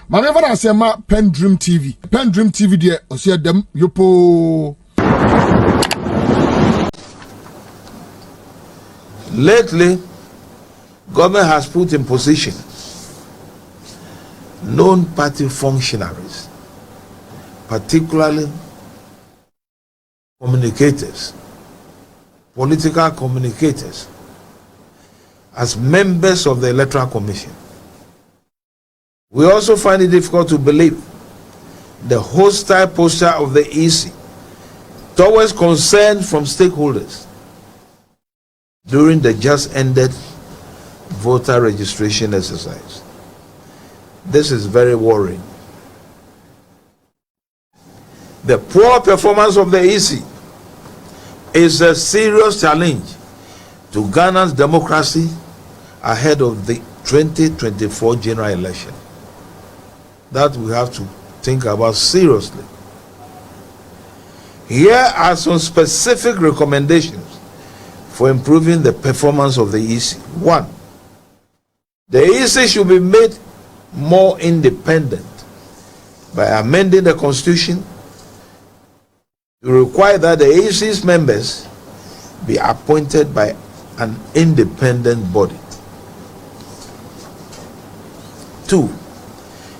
Mame fa na se ma PENDREAM TV. PENDREAM TV de o se dem yopo. Lately, government has put in position known party functionaries, particularly communicators, political communicators, as members of the Electoral Commission. We also find it difficult to believe the hostile posture of the EC towards concerns from stakeholders during the just ended voter registration exercise. This is very worrying. The poor performance of the EC is a serious challenge to Ghana's democracy ahead of the 2024 general election. That we have to think about seriously. Here are some specific recommendations for improving the performance of the EC. 1. The EC should be made more independent by amending the Constitution to require that the EC's members be appointed by an independent body. 2.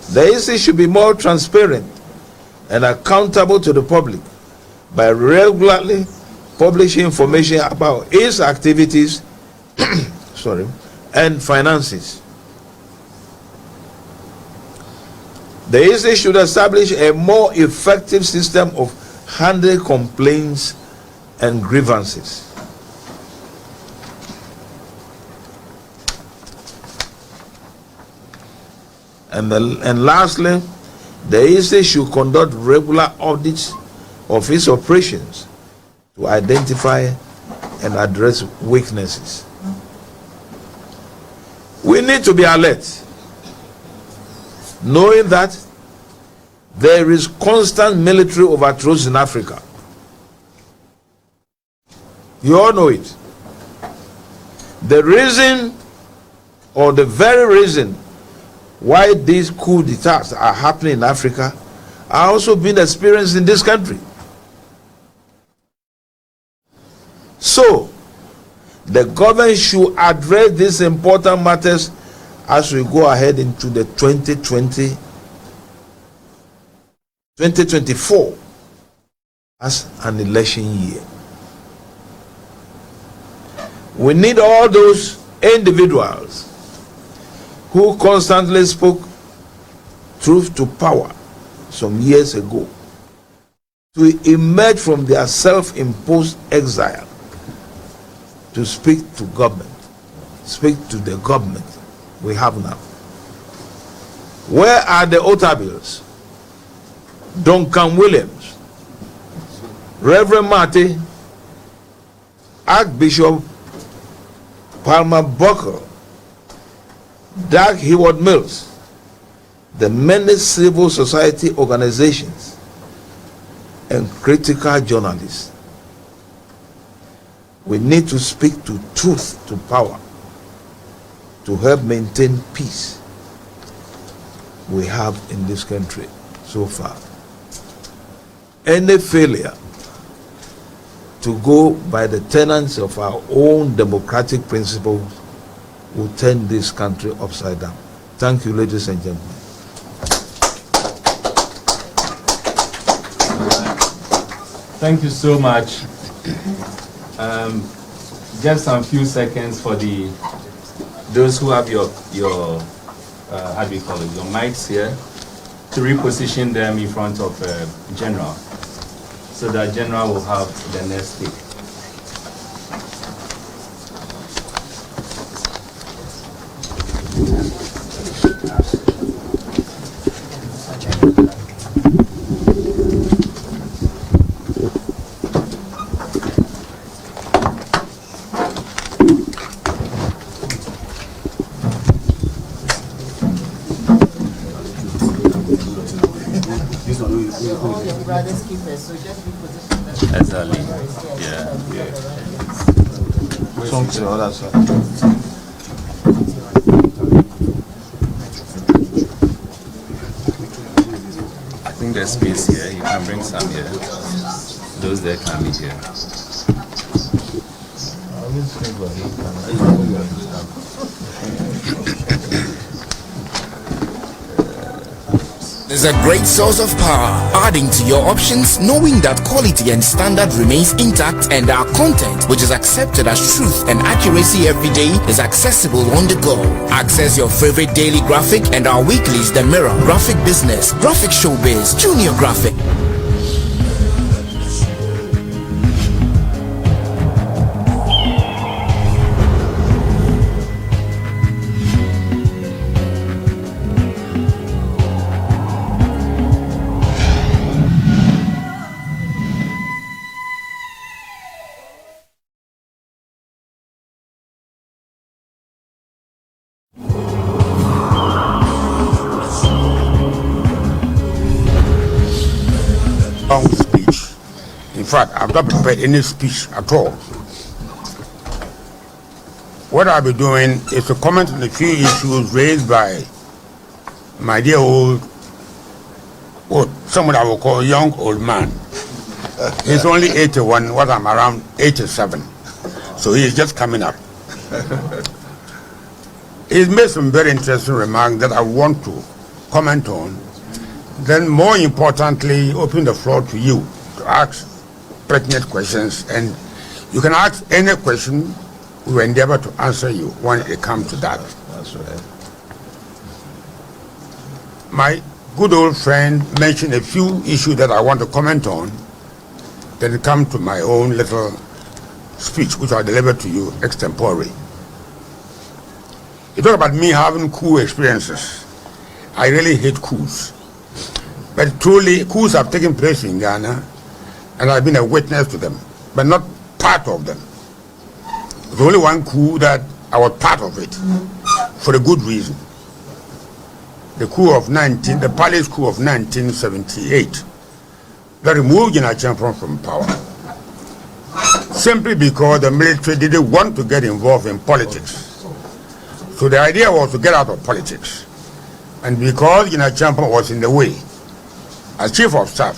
The EC should be more transparent and accountable to the public by regularly publishing information about its activities and finances. The EC should establish a more effective system of handling complaints and grievances. And lastly, the EC should conduct regular audits of its operations to identify and address weaknesses. We need to be alert, knowing that there is constant military overthrows in Africa. You all know it. The reason, or the very reason, why these coup d'etats are happening in Africa are also being experienced in this country. So, the government should address these important matters as we go ahead into the 2024 as an election year. We need all those individuals who constantly spoke truth to power some years ago to emerge from their self-imposed exile to speak to government, speak to the government we have now. Where are the Otabils? Duncan Williams, Reverend Martey, Archbishop Palmer Buckle, Doug Heward Mills, the many civil society organizations, and critical journalists. We need to speak to truth to power to help maintain peace we have in this country so far. Any failure to go by the tenets of our own democratic principles will turn this country upside down. Thank you, ladies and gentlemen. Thank you so much. Just some few seconds for those who have your how do you call it, your mics here, to reposition them in front of General, so that General will have the next speak. Exactly. Yeah. think there's space here. You can bring some here. Those there can be here. Is a great source of power, adding to your options, knowing that quality and standard remains intact and our content, which is accepted as truth and accuracy every day, is accessible on the go. Access your favorite daily graphic and our weeklies, The Mirror, Graphic Business, Graphic Showbiz, Junior Graphic. Long speech. In fact, I've not prepared any speech at all. What I'll be doing is to comment on a few issues raised by my dear someone I will call young old man. He's only 81, what I'm around 87. So he is just coming up. He's made some very interesting remarks that I want to comment on. Then more importantly, open the floor to you to ask pertinent questions, and you can ask any question. We will endeavor to answer you when it comes to that. That's right. My good old friend mentioned a few issues that I want to comment on, then come to my own little speech, which I'll deliver to you extempore. You talk about me having coup experiences. I really hate coups. But truly, coups have taken place in Ghana, and I've been a witness to them, but not part of them. There's only one coup that I was part of it, for a good reason. The palace coup of 1978, that removed Nyarho from power, simply because the military didn't want to get involved in politics. So the idea was to get out of politics. And because Nyarho was in the way, as chief of staff,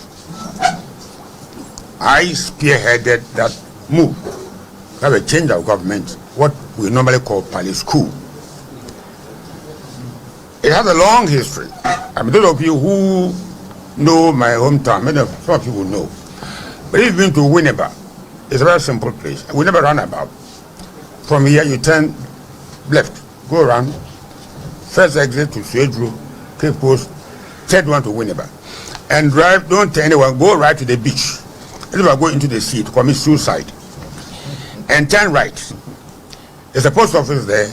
I spearheaded that move to have a change of government, what we normally call palace coup. It has a long history. I mean, those of you who know my hometown, some of you will know. But if you've been to Winneba, it's a very simple place. We never run about. From here, you turn left, go around, first exit to Swedru, Cape Coast, third one to Winneba. And drive, don't tell anyone, go right to the beach. If I go into the sea to commit suicide, and turn right. There's a post office there,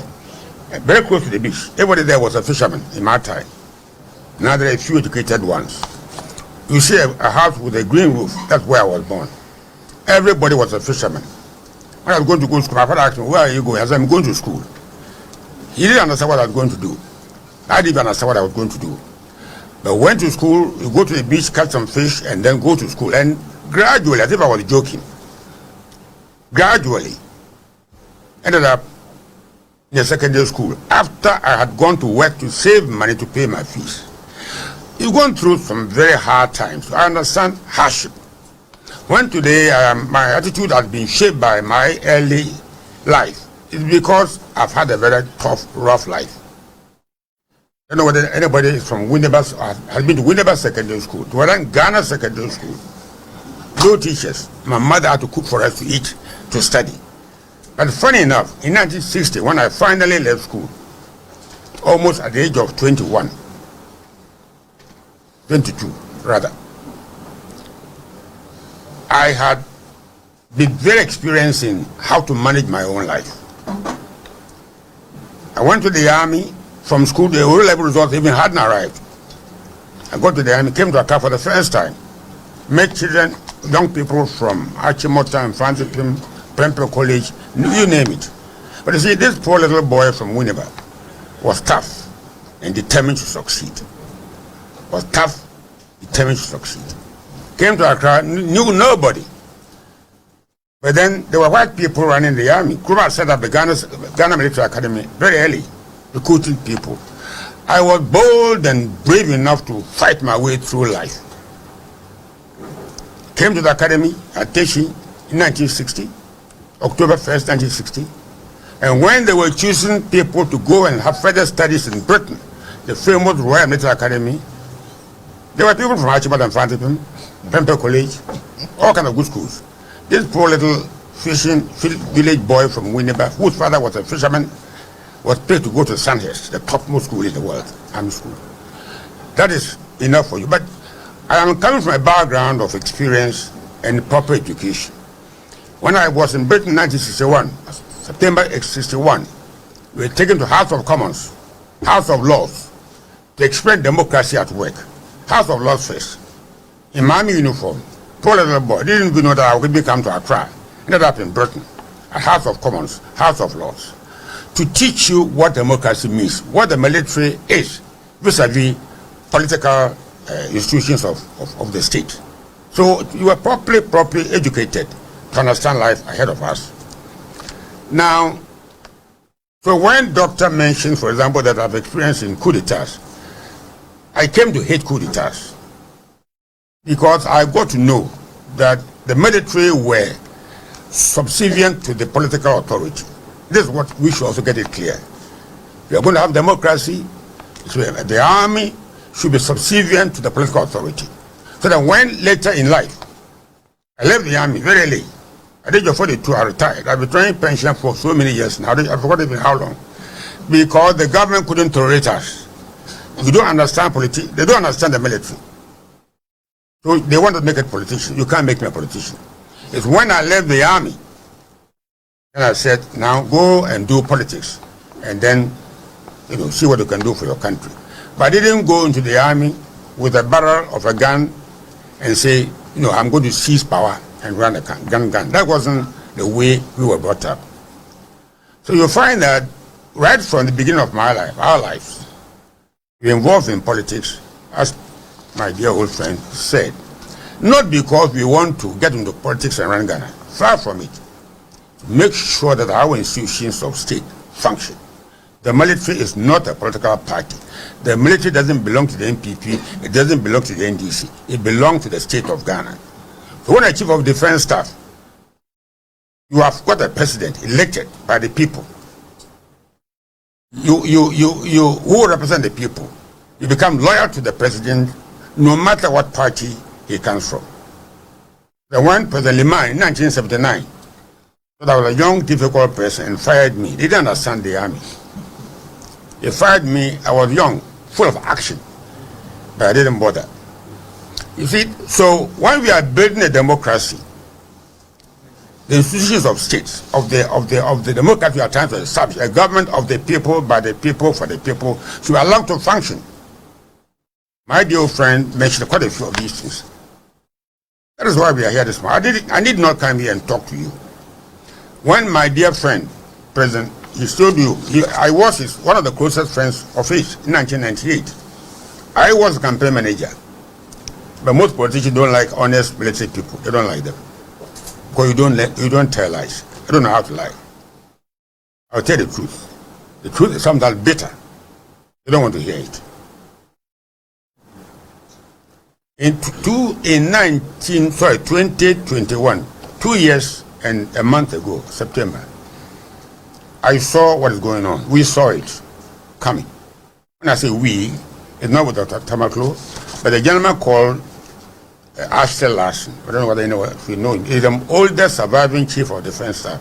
very close to the beach. Everybody there was a fisherman in Martey. Now there are a few educated ones. You see a house with a green roof, that's where I was born. Everybody was a fisherman. When I was going to go to school, my father asked me, where are you going? I said, I'm going to school. He didn't understand what I was going to do. I didn't understand what I was going to do. But went to school, you go to the beach, catch some fish, and then go to school. And gradually, as if I was joking, gradually ended up in a secondary school after I had gone to work to save money to pay my fees. You've gone through some very hard times. I understand hardship. When today my attitude has been shaped by my early life, it's because I've had a very tough, rough life. I don't know whether anybody is from Winneba, has been to Winneba Secondary School, to Ghana Secondary School. No teachers. My mother had to cook for us to eat, to study. But funny enough, in 1960, when I finally left school, almost at the age of 22 rather, I had been very experienced in how to manage my own life. I went to the army. From school, the O-level results even hadn't arrived. I got to the army, came to Accra for the first time. Met children, young people from Achimota and Fancy Pim, Prempeh College, you name it. But you see, this poor little boy from Winneba was tough and determined to succeed. Was tough, determined to succeed. Came to Accra, knew nobody. But then there were white people running the army. Nkrumah set up the Ghana Military Academy very early, recruiting people. I was bold and brave enough to fight my way through life. came to the academy at Teshi in 1960, October 1st, 1960. And when they were choosing people to go and have further studies in Britain, the famous Royal Military Academy, there were people from Archibald and Fantipim, Pemper College, all kinds of good schools. This poor little fishing village boy from Winneba, whose father was a fisherman, was paid to go to Sandhurst, the topmost school in the world, army school. That is enough for you. But I am coming from a background of experience and proper education. When I was in Britain in 1961, September 61, we were taken to House of Commons, House of Lords, to explain democracy at work. House of Lords first. In my army uniform, poor little boy, didn't even know that I would come to Accra. Ended up in Britain, at House of Commons, House of Lords, to teach you what democracy means, what the military is, vis-a-vis political institutions of the state. So you are properly educated to understand life ahead of us. Now, so when Doctor mentioned, for example, that I've experienced in coup d'etats, I came to hate coup d'etats because I got to know that the military were subservient to the political authority. This is what we should also get it clear. We are going to have democracy, so the army should be subservient to the political authority. So that when later in life, I left the army very late. At the age of 42, I retired. I've been drawing pension for so many years now. I forgot even how long. Because the government couldn't tolerate us. You don't understand politics. They don't understand the military. So they want to make it politician. You can't make me a politician. It's when I left the army, and I said, now go and do politics. And then, see what you can do for your country. But I didn't go into the army with a barrel of a gun and say, I'm going to seize power and run a gun. That wasn't the way we were brought up. So you'll find that right from the beginning of my life, our lives, we're involved in politics, as my dear old friend said, not because we want to get into politics and run Ghana. Far from it. Make sure that our institutions of state function. The military is not a political party. The military doesn't belong to the NPP. It doesn't belong to the NDC. It belongs to the state of Ghana. So when a chief of defense staff, you have got a president elected by the people. You who represent the people, you become loyal to the president no matter what party he comes from. The one President Liman in 1979, that I was a young, difficult person and fired me. He didn't understand the army. He fired me, I was young, full of action, but I didn't bother. You see, so when we are building a democracy, the institutions of states, of the democracy we are trying to establish, a government of the people, by the people, for the people, should be allowed to function. My dear friend mentioned quite a few of these things. That is why we are here this morning. I did not come here and talk to you. When my dear friend, President, he told you, I was one of the closest friends of his in 1998. I was a campaign manager. But most politicians don't like honest military people. They don't like them. Because you don't tell lies. I don't know how to lie. I'll tell the truth. The truth is sometimes bitter. You don't want to hear it. In 2021, 2 years and a month ago, September, I saw what is going on. We saw it coming. When I say we, it's not with Dr. Tamakloe, but a gentleman called Ashton Larson. I don't know whether you know if you know him. He's the oldest surviving chief of defense staff.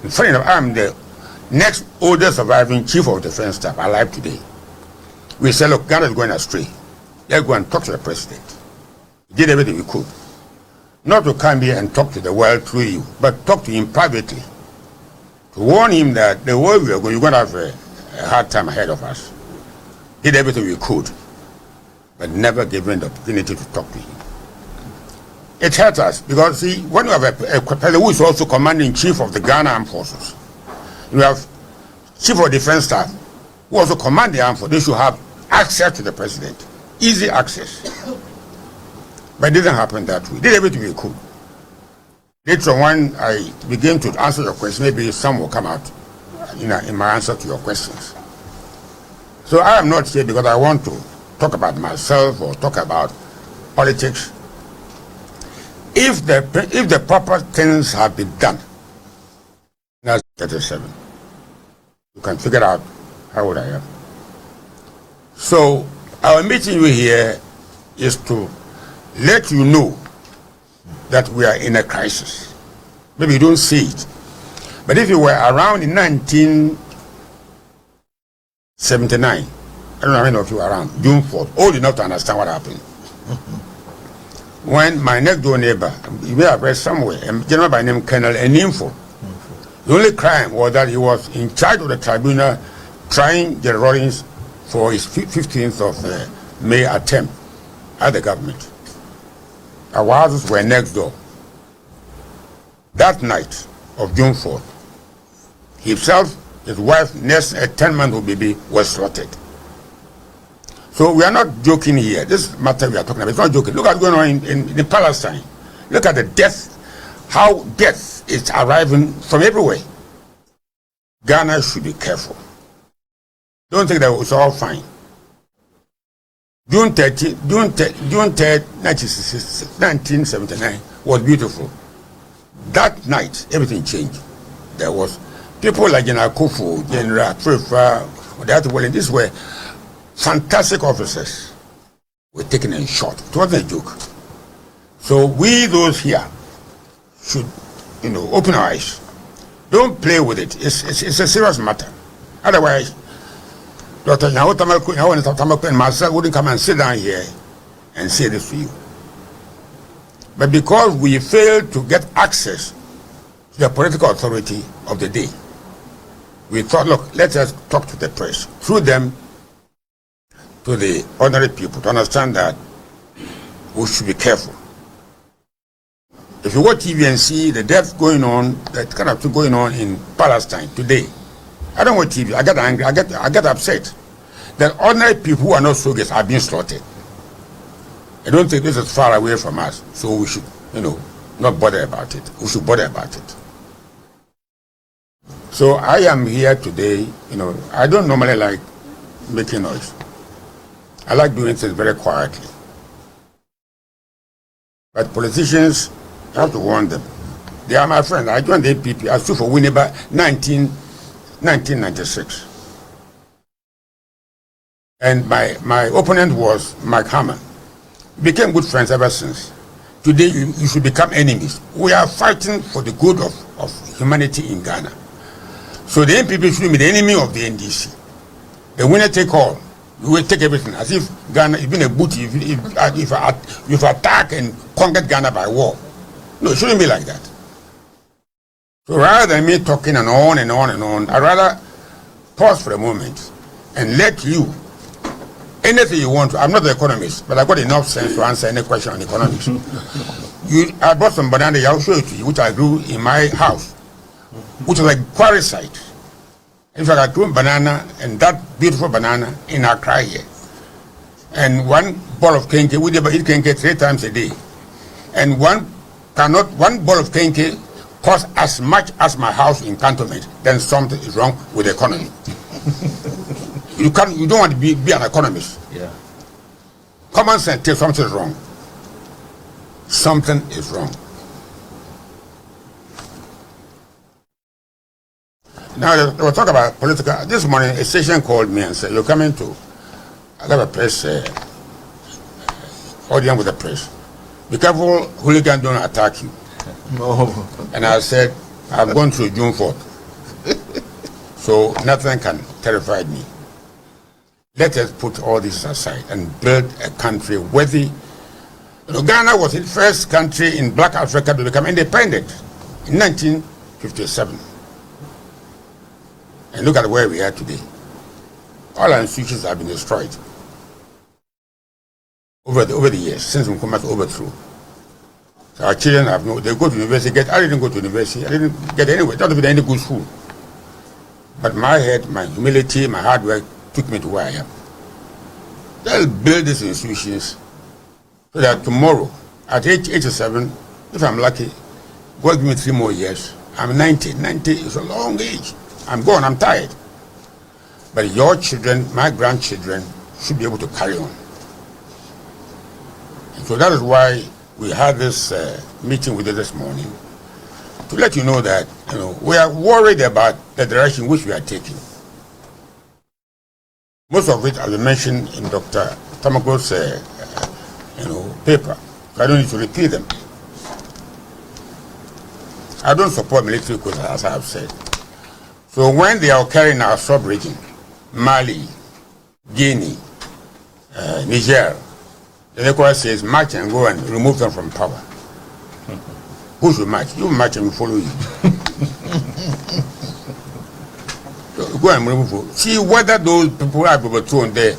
And funny enough, I'm the next oldest surviving chief of defense staff alive today. We said, look, Ghana is going astray. Let's go and talk to the president. We did everything we could. Not to come here and talk to the world through you, but talk to him privately. To warn him that the way we are going, you're going to have a hard time ahead of us. Did everything we could, but never given the opportunity to talk to him. It hurt us because, see, when you have a president who is also commander-in-chief of the Ghana Armed Forces, you have chief of defense staff who also command the armed forces, they should have access to the president. Easy access. But it didn't happen that way. Did everything we could. Later on, when I begin to answer your question, maybe some will come out in my answer to your questions. So I am not here because I want to talk about myself or talk about politics. If the proper things have been done, that's 37. You can figure out how old I am. So our meeting you here is to let you know that we are in a crisis. Maybe you don't see it. But if you were around in 1979, I don't know how many of you were around, June 4th, old enough to understand what happened. When my next door neighbor, you may have read somewhere, a general by name Colonel Eninfo, the only crime was that he was in charge of the tribunal trying the Rollins for his 15th of May attempt at the government. Our houses were next door. That night of June 4th, himself, his wife, next a 10-month-old baby was slaughtered. So we are not joking here. This matter we are talking about, it's not joking. Look at what's going on in Palestine. Look at the death, how death is arriving from everywhere. Ghana should be careful. Don't think that it's all fine. June 3rd, 1979 was beautiful. That night, everything changed. There was people like General Akuffo, General Prefa, these were fantastic officers were taken and shot. It wasn't a joke. So we, those here, should, open our eyes. Don't play with it. It's a serious matter. Otherwise, Dr. Nyarho, Tamakloe, and myself wouldn't come and sit down here and say this to you. But because we failed to get access to the political authority of the day, we thought, look, let us talk to the press, through them to the ordinary people, to understand that we should be careful. If you watch TV and see the death going on, that kind of thing going on in Palestine today, I don't watch TV. I get angry. I get upset that ordinary people who are not soldiers are being slaughtered. I don't think this is far away from us, so we should, not bother about it. We should bother about it. So I am here today. I don't normally like making noise. I like doing things very quietly. But politicians, I have to warn them. They are my friends. I joined the APP. I stood for Winneba 1996. And my opponent was Mike Hammer. We became good friends ever since. Today, you should become enemies. We are fighting for the good of humanity in Ghana. So the NPP should be the enemy of the NDC. The winner take all. You will take everything. As if Ghana has been a booty, if attack and conquered Ghana by war. No, it shouldn't be like that. So rather than me talking and on and on and on, I'd rather pause for a moment and let you, anything you want to. I'm not the economist, but I've got enough sense to answer any question on economics. I bought some banana, I'll show it to you, which I grew in my house, which is like quarry site. In fact, I grew banana, and that beautiful banana in Accra here. And one ball of kenke, we eat kenke 3 times a day. And one ball of kenke costs as much as my house in Cantonment. Then something is wrong with the economy. You don't want to be an economist. Yeah. Common sense tells something is wrong. Something is wrong. Now, we'll talk about political. This morning, a station called me and said, you're coming to have a press audience with the press. Be careful, hooligans don't attack you. No. And I said, I've gone through June 4th. So nothing can terrify me. Let us put all this aside and build a country worthy. Ghana was the first country in Black Africa to become independent in 1957. And look at where we are today. All our institutions have been destroyed over the years since Nkrumah's overthrow. So our children they go to university. I didn't go to university. I didn't get anywhere. Not even any good school. But my head, my humility, my hard work took me to where I am. They'll build these institutions so that tomorrow, at age 87, if I'm lucky, God give me 3 more years. I'm 90. 90 is a long age. I'm gone, I'm tired. But your children, my grandchildren, should be able to carry on. And so that is why we had this meeting with you this morning to let you know that we are worried about the direction which we are taking. Most of it, as I mentioned in Dr. Tamakloe's paper. I don't need to repeat them. I don't support military coups, as I have said. So when they are carrying our sub-region, Mali, Guinea, Niger, the ECOWAS says march and go and remove them from power. Who should march? You march and we follow you. So go and remove them. See whether those people are overthrown there,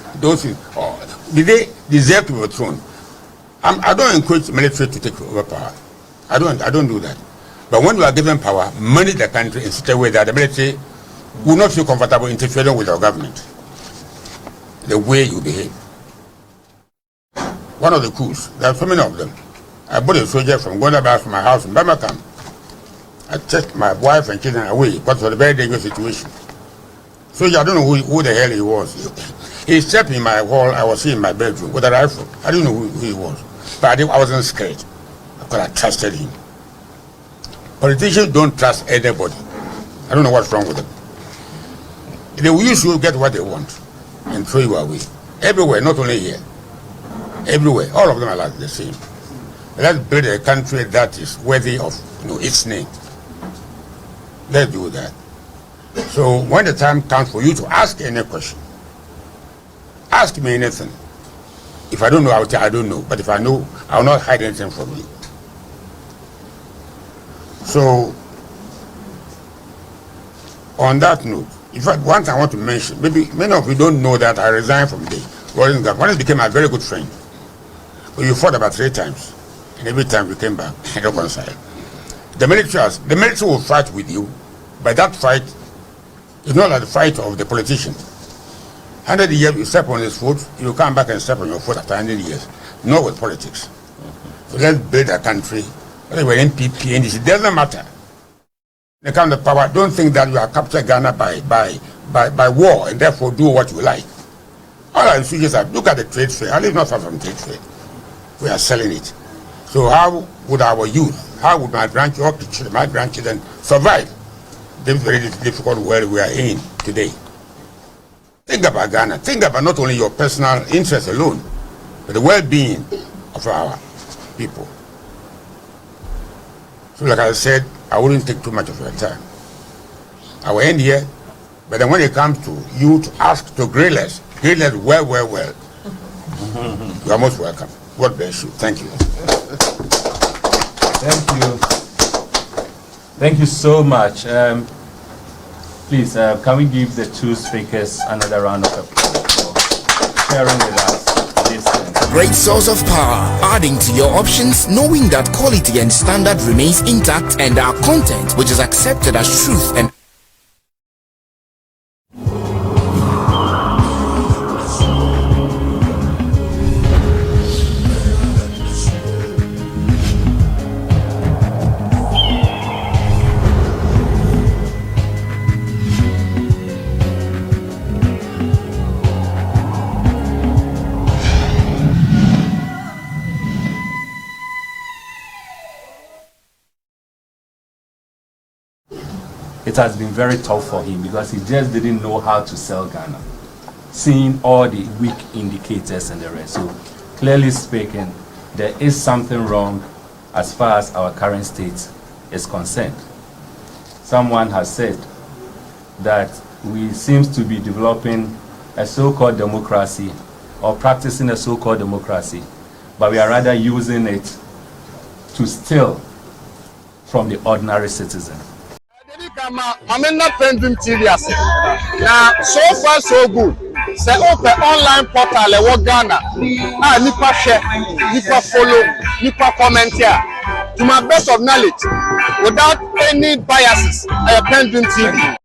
did they deserve to be overthrown? I don't encourage military to take over power. I don't do that. But when you are given power, manage the country in such a way that the military will not feel comfortable interfering with your government. The way you behave. One of the coups, there are so many of them. I brought a soldier from Gondabas from my house in Bamakan. I took my wife and children away because it was a very dangerous situation. Soldier, I don't know who the hell he was. He stepped in my hall, I was in my bedroom with a rifle. I didn't know who he was. But I wasn't scared because I trusted him. Politicians don't trust anybody. I don't know what's wrong with them. They will usually get what they want and throw you away. Everywhere, not only here. Everywhere. All of them are like the same. Let's build a country that is worthy of its name. Let's do that. So when the time comes for you to ask any question, ask me anything. If I don't know, I will tell I don't know. But if I know, I will not hide anything from you. So, on that note, in fact, one thing I want to mention, maybe many of you don't know that I resigned from the Warren government. One became a very good friend. But you fought about 3 times. And every time we came back and reconciled. The military will fight with you, but that fight is not like the fight of the politician. 100 years you step on his foot, you come back and step on your foot after 100 years. Not with politics. So let's build a country. Whether we're NPP, NDC, it doesn't matter. They come to power, don't think that you are captured Ghana by war and therefore do what you like. All our institutions are, look at the trade fair. I live not far from trade fair. We are selling it. So how would our youth, how would my grandchildren survive the very difficult world we are in today? Think about Ghana. Think about not only your personal interest alone, but the well-being of our people. So like I said, I wouldn't take too much of your time. I will end here, but then when it comes to you to ask to grill us well. You are most welcome. God bless you. Thank you. Thank you. Thank you so much. Please, can we give the 2 speakers another round of applause for sharing with us? A great source of power, adding to your options, knowing that quality and standard remains intact, and our content, which is accepted as truth and it has been very tough for him because he just didn't know how to sell Ghana, seeing all the weak indicators and the rest. So clearly speaking, there is something wrong as far as our current state is concerned. Someone has said that we seem to be developing a so-called democracy or practicing a so-called democracy, but we are rather using it to steal from the ordinary citizen. Amena PENDREAM TV ase. Now so far so good. Say open online portal e wo Ghana. Nipa share, nipa follow, nipa comment here. To my best of knowledge, without any biases, PENDREAM TV.